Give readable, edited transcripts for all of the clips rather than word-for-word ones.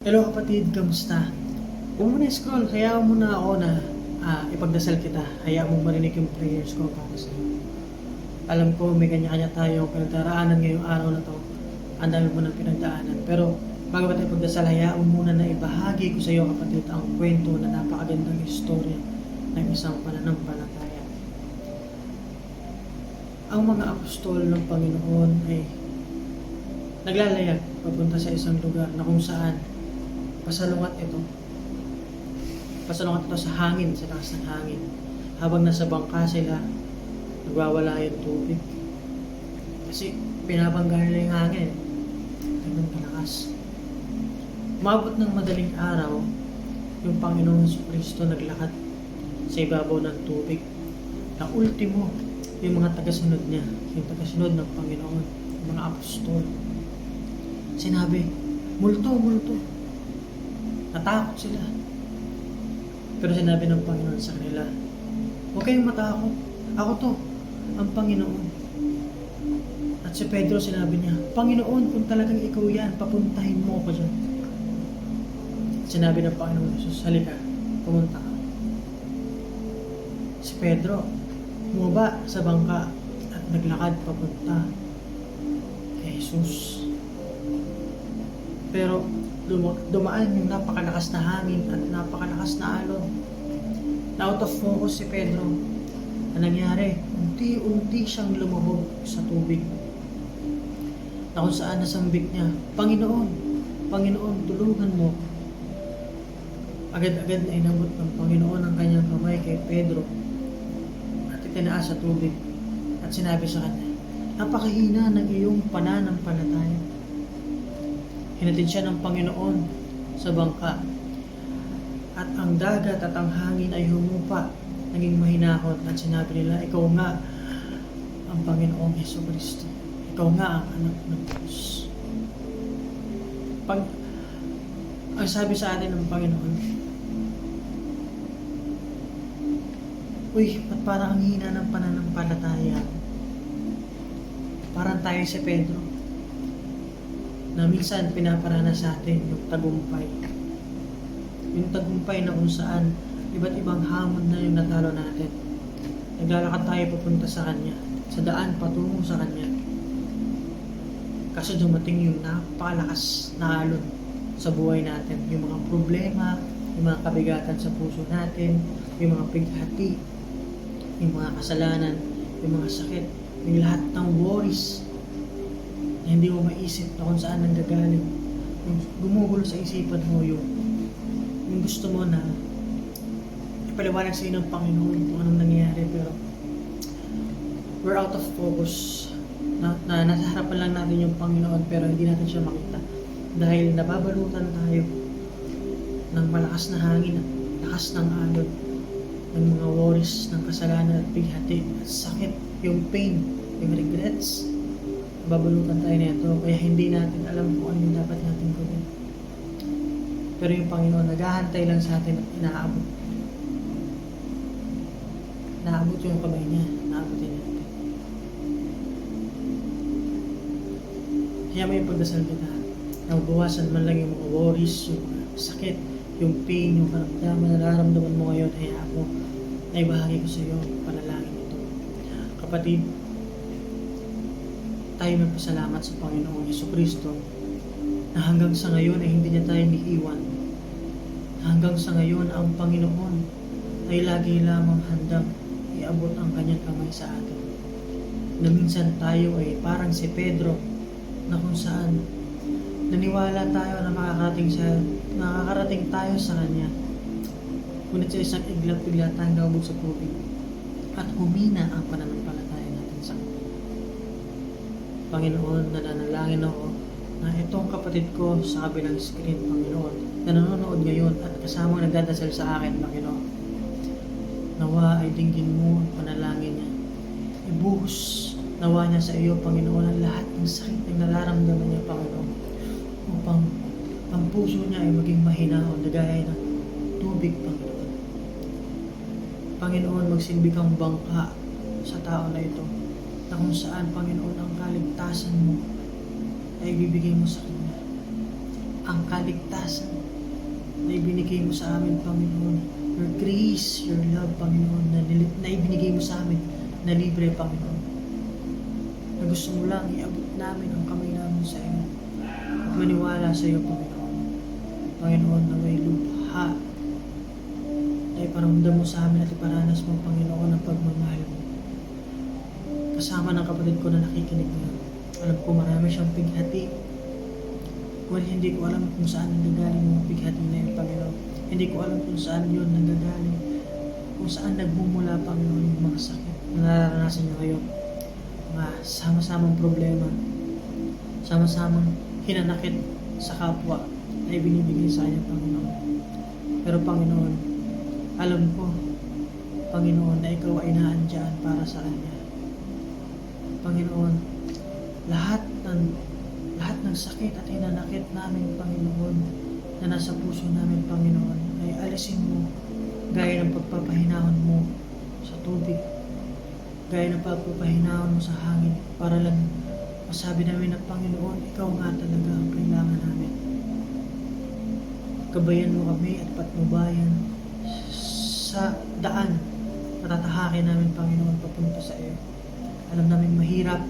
Hello kapatid, kamusta? Huwag mo na scroll, hayaan mo na ako na ipagdasal kita. Hayaan mo marinig yung prayers ko para sa iyo. Alam ko may kanya-kanya tayong pinagdaraanan ngayong araw na to. Ang dami mo ng pinagdaanan. Pero bago ba tayo ipagdasal, hayaan mo muna na ibahagi ko sa iyo kapatid ang kwento na napakagandang istorya ng isang pananampalataya. Ang mga apostol ng Panginoon ay naglalayag papunta sa isang lugar na kung saan pasalungat ito sa hangin, sa taas ng hangin. Habang nasa bangka sila, nagwawala yung tubig. Kasi pinabangga nila yung hangin. Ganun kalakas. Umabot ng madaling araw, yung Panginoong Jesucristo naglakad sa ibabaw ng tubig. Na ultimo, yung mga tagasunod niya, yung tagasunod ng Panginoon, yung mga apostol. Sinabi, multo, multo. Natakot sila. Pero sinabi ng Panginoon sa kanila, huwag kayong matakot. Ako to, ang Panginoon. At si Pedro sinabi niya, Panginoon, kung talagang ikaw yan, papuntahin mo ako dyan. Sinabi ng Panginoon Jesus, halika, pumunta ka. Si Pedro, bumaba sa bangka at naglakad papunta kay Jesus. Pero dumaan yung napakalakas na hangin at napakalakas na alon. Na out of focus si Pedro. Ang nangyari, unti-unti siyang lumubog sa tubig. Na kung saan nasambit niya, Panginoon, Panginoon, tulungan mo. Agad-agad na inabot ng Panginoon ang kanyang kamay kay Pedro at itinaas sa tubig at sinabi sa kanya, napakahina ng iyong pananampalataya. Hinatid siya ng Panginoon sa bangka. At ang dagat at ang hangin ay humupa, naging mahinahon at sinabi nila, ikaw nga ang Panginoong Jesucristo. Ikaw nga ang anak ng Diyos. Ang sabi sa atin ng Panginoon, uy, ba't parang ang hina ng pananampalataya? Parang tayo si Pedro na minsan pinaparana sa atin yung tagumpay. Yung tagumpay na kung saan iba't ibang hamon na yung natalo natin. Naglalakad tayo papunta sa Kanya, sa daan patungo sa Kanya. Kasi dumating yung napakalakas na alon sa buhay natin. Yung mga problema, yung mga kabigatan sa puso natin, yung mga pighati, yung mga kasalanan, yung mga sakit, yung lahat ng worries na hindi mo maisip na kung saan nanggagaling. Yung gumugulo sa isipan mo yung gusto mo na ipaliwanag sa iyo ng Panginoon kung anong nangyayari, pero we're out of focus na nasa harapan lang natin yung Panginoon pero hindi natin siya makita dahil nababalutan tayo ng malakas na hangin at lakas ng alon, ng mga worries, ng kasalanan at bighati at sakit, yung pain, yung regrets. Babalutan tayo nito, kaya hindi natin alam kung ano yung dapat natin gawin. Pero yung Panginoon, naghahantay lang sa atin at inaabot. Naabot yung kamay niya, naabotin natin. Kaya may pagdasal kita, na mabawasan man lang yung mga worries, yung sakit, yung pain, yung karamdaman na nararamdaman mo ngayon, hayaan mo na ibahagi ko sa iyo panalangin ito. Kapatid, tayo magpasalamat sa Panginoong Jesucristo na hanggang sa ngayon ay hindi niya tayo iniiwan. Hanggang sa ngayon ang Panginoon ay lagi lamang handang iabot ang kanyang kamay sa atin. Na minsan tayo ay parang si Pedro na kung saan naniwala tayo na makakarating tayo sa kanya. Ngunit sa isang iglap-bigla tayong nabog sa tubig at humina ang pananampalataya natin sa kanya. Panginoon, nananalangin ako na itong kapatid ko sa kabilang screen, Panginoon, na nanonood ngayon at kasamang nagdadasal sa akin, Panginoon. Nawa ay dinggin mo ang panalangin niya. Ibuhos nawa niya sa iyo, Panginoon, ang lahat ng sakit na nararamdaman niya, Panginoon, upang ang puso niya ay maging mahinahon na gaya ng tubig, Panginoon. Panginoon, magsilbi kang bangka sa tao na ito, na kung saan, Panginoon, ang kaligtasan mo ay ibibigay mo sa Kanya. ang kaligtasan na ibinigay mo sa amin, Panginoon. Your grace, your love, Panginoon, na ibinigay mo sa amin na libre, Panginoon. Na gusto mo lang iabot namin ang kamay namin sa iyo at maniwala sa iyo, Panginoon. Panginoon, na may lubha na iparamdam mo sa amin at iparanas mo, Panginoon, ang pagmamahal mo. Kasama ng kapatid ko na nakikinig ngayon. Alam ko marami siyang pighati. Well, hindi ko alam kung saan nanggagaling yung pighati na yun, Panginoon. Hindi ko alam kung saan yun nanggagaling. Kung saan nagmumula, Panginoon, yung mga sakit na nararanasan niyo ngayon. Mga sama-samang problema, sama-samang hinanakit sa kapwa na ibinibigay sa kanya, Panginoon. Pero, Panginoon, alam ko, Panginoon, na ikaw ay naandyan para sa kanya. Panginoon, lahat ng sakit at hinanakit namin, Panginoon, na nasa puso namin, Panginoon, ay alisin mo gaya ng pagpapahinahon mo sa tubig, gaya ng pagpapahinahon mo sa hangin, para lang masabi namin na, Panginoon, ikaw nga talaga ang kailangan namin. Gabayan mo kami at patnubayan sa daan na tatahakin namin, Panginoon, papunta sa iyo. Alam namin mahirap,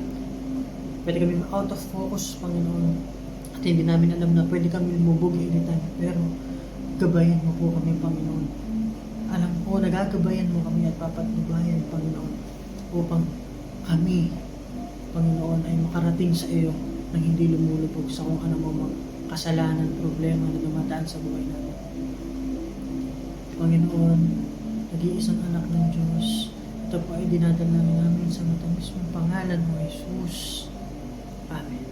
pwede kami out of focus, Panginoon, at hindi namin alam na pwede kami lumubog anytime, pero gabayan mo po kami, Panginoon. Alam ko, nagagabayan mo kami at papatnubayan, Panginoon, upang kami, Panginoon, ay makarating sa iyo nang hindi lumulubog sa kung ano mo kasalanan, problema na dumadaan sa buhay natin. Panginoon, nag-iisang anak ng Diyos, ito po ay dinadalangin namin sa matamis mong pangalan mo, Jesus. Amen.